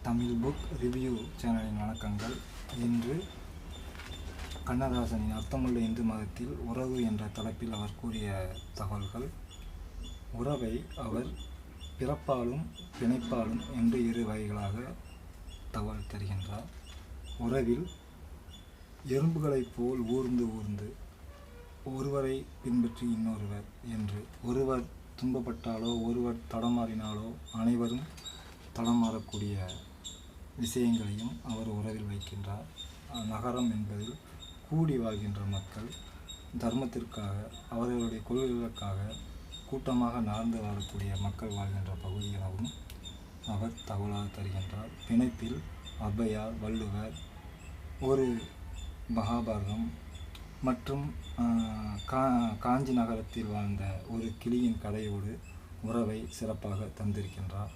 Tamil book review சேனலின் வணக்கங்கள். இன்று கண்ணதாசனின் அர்த்தமுள்ள இந்து மதத்தில் உறவு என்ற தலைப்பில் அவர் கூறிய தகவல்கள். உறவை அவர் பிறப்பாலும் பிணைப்பாலும் என்று இரு வகைகளாக தகவல் தருகின்றார். உறவில் எறும்புகளைப் போல் ஊர்ந்து ஒருவரை பின்பற்றி இன்னொருவர் என்று ஒருவர் துன்பப்பட்டாலோ ஒருவர் தடமாறினாலோ அனைவரும் தடமாறக்கூடிய விஷயங்களையும் அவர் உறவில் வைக்கின்றார். நகரம் என்பதில் கூடி வாழ்கின்ற மக்கள் தர்மத்திற்காக அவர்களுடைய கொள்கைகளுக்காக கூட்டமாக நகர்ந்து வாழக்கூடிய மக்கள் வாழ்கின்ற பகுதி எனவும் அவர் தகவலாக தருகின்றார். பிணைப்பில் ஔவையார், வள்ளுவர், ஒரு மகாபாரதம் மற்றும் காஞ்சி நகரத்தில் வாழ்ந்த ஒரு கிளியின் கதையோடு உறவை சிறப்பாக தந்திருக்கின்றார்.